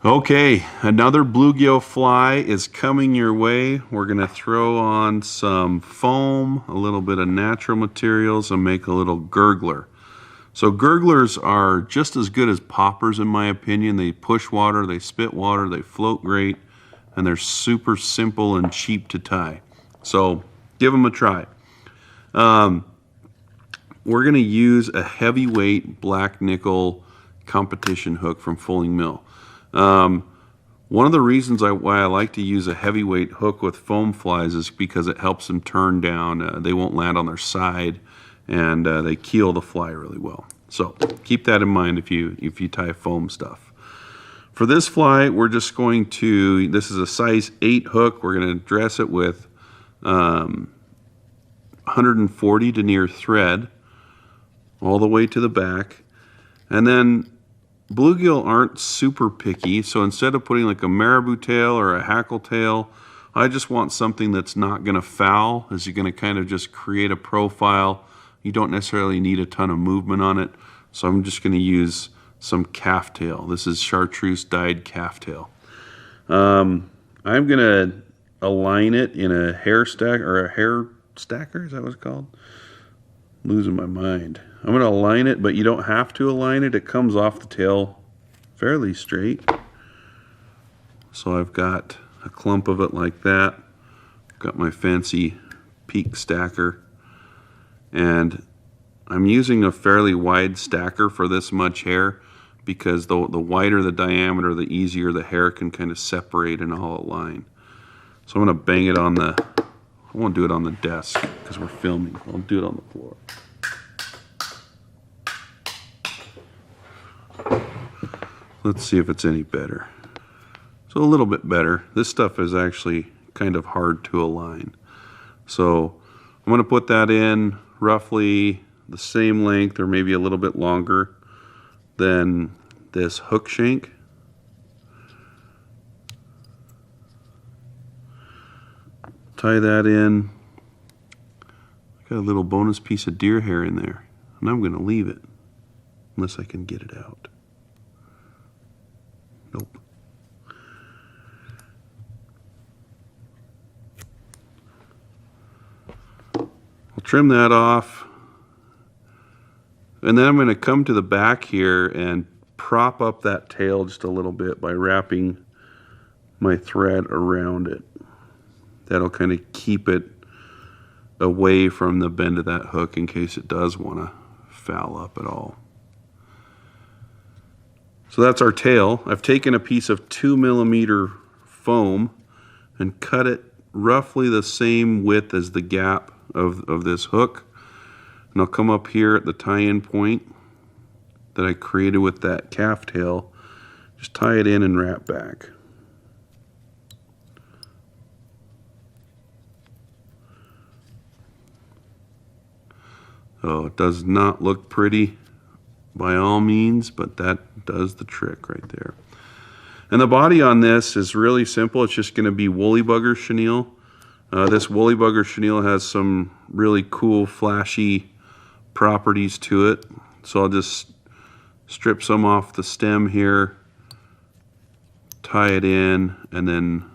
Okay, another bluegill fly is coming your way. We're going to throw on some foam, a little bit of natural materials, and make a little gurgler. So gurglers are just as good as poppers in my opinion. They push water, they spit water, they float great, and they're super simple and cheap to tie. So give them a try. We're going to use a heavyweight black nickel competition hook from Fulling Mill. One of the reasons why I like to use a heavyweight hook with foam flies is because it helps them turn down. They won't land on their side, and they keel the fly really well. So keep that in mind if you tie foam stuff. For this fly, we're just going to, this is a size 8 hook. We're going to dress it with 140 denier thread all the way to the back, and then bluegill aren't super picky, so instead of putting like a marabou tail or a hackle tail, I just want something that's not going to foul, as you're going to kind of just create a profile. You don't necessarily need a ton of movement on it, so I'm just going to use some calf tail. This is chartreuse dyed calf tail. I'm going to align it in a hair stack, or a hair stacker, is that what it's called? I'm losing my mind. I'm going to align it, but you don't have to align it. It comes off the tail fairly straight. So I've got a clump of it like that. Got my fancy peak stacker. And I'm using a fairly wide stacker for this much hair, because the wider the diameter, the easier the hair can kind of separate and all align. So I'm going to bang it on the, I won't do it on the desk because we're filming. I'll do it on the floor. Let's see if it's any better. So a little bit better. This stuff is actually kind of hard to align. So I'm going to put that in roughly the same length, or maybe a little bit longer than this hook shank. Tie that in. Got a little bonus piece of deer hair in there, and I'm going to leave it unless I can get it out. Nope. I'll trim that off, and then I'm going to come to the back here and prop up that tail just a little bit by wrapping my thread around it. That'll kind of keep it away from the bend of that hook in case it does want to foul up at all. So that's our tail. I've taken a piece of 2mm foam and cut it roughly the same width as the gap of this hook. And I'll come up here at the tie-in point that I created with that calf tail, just tie it in and wrap back. So it does not look pretty by all means, but that does the trick right there. And the body on this is really simple. It's just going to be woolly bugger chenille. This woolly bugger chenille has some really cool flashy properties to it. So I'll just strip some off the stem here, tie it in, and then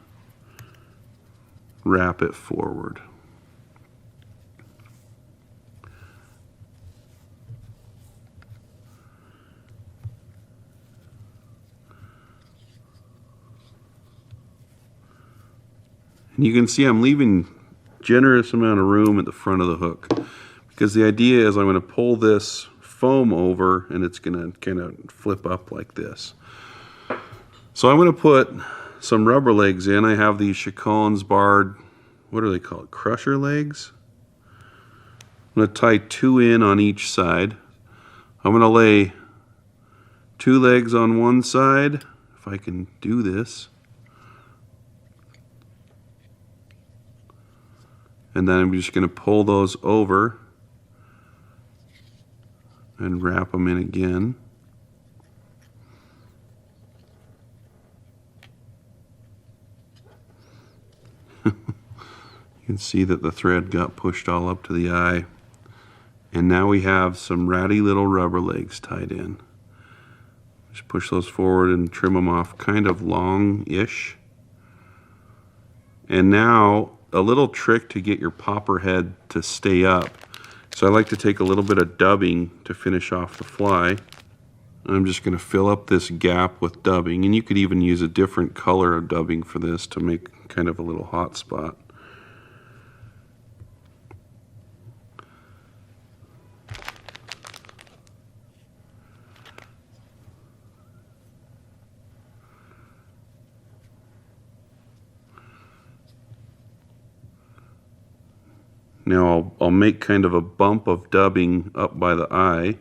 wrap it forward. And you can see I'm leaving generous amount of room at the front of the hook, because the idea is I'm going to pull this foam over and it's going to kind of flip up like this. So I'm going to put some rubber legs in. I have these Chacon's barred, what are they called? Crusher legs. I'm going to tie 2 in on each side. I'm going to lay 2 legs on one side, if I can do this. And then I'm just going to pull those over and wrap them in again. You can see that the thread got pushed all up to the eye. And now we have some ratty little rubber legs tied in. Just push those forward and trim them off kind of long-ish. And now a little trick to get your popper head to stay up. So I like to take a little bit of dubbing to finish off the fly. I'm just going to fill up this gap with dubbing, and you could even use a different color of dubbing for this to make kind of a little hot spot. Now I'll make kind of a bump of dubbing up by the eye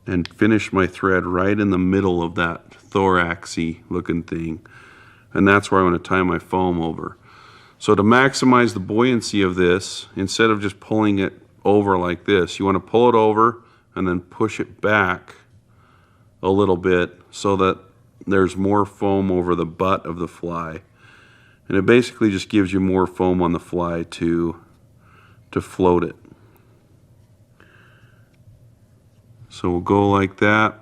and finish my thread right in the middle of that thoraxy looking thing. And that's where I want to tie my foam over. So to maximize the buoyancy of this, instead of just pulling it over like this, you want to pull it over and then push it back a little bit so that there's more foam over the butt of the fly. And it basically just gives you more foam on the fly to float it. So we'll go like that.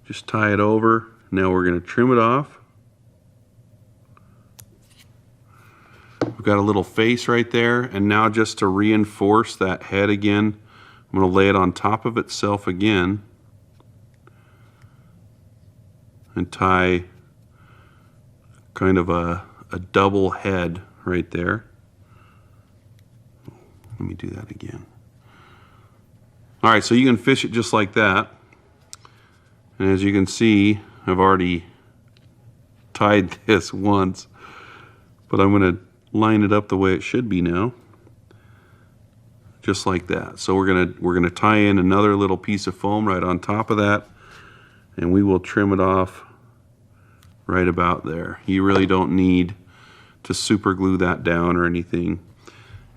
Just tie it over. Now we're going to trim it off. We've got a little face right there, and now just to reinforce that head again, I'm going to lay it on top of itself again and tie kind of a double head right there. Let me do that again. All right, so you can fish it just like that. And as you can see, I've already tied this once, but I'm going to line it up the way it should be now, just like that. So we're gonna tie in another little piece of foam right on top of that, and we will trim it off right about there. You really don't need to super glue that down or anything.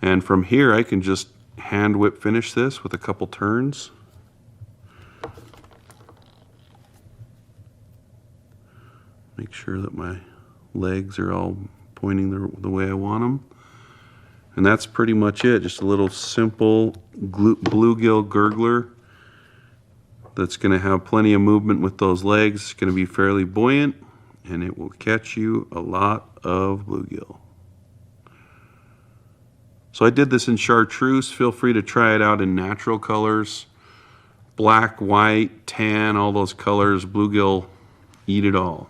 And from here I can just hand whip finish this with a couple turns. Make sure that my legs are all pointing the way I want them. And that's pretty much it. Just a little simple bluegill gurgler that's going to have plenty of movement with those legs. It's going to be fairly buoyant, and it will catch you a lot of bluegill. So I did this in chartreuse. Feel free to try it out in natural colors. Black, white, tan, all those colors. Bluegill eat it all.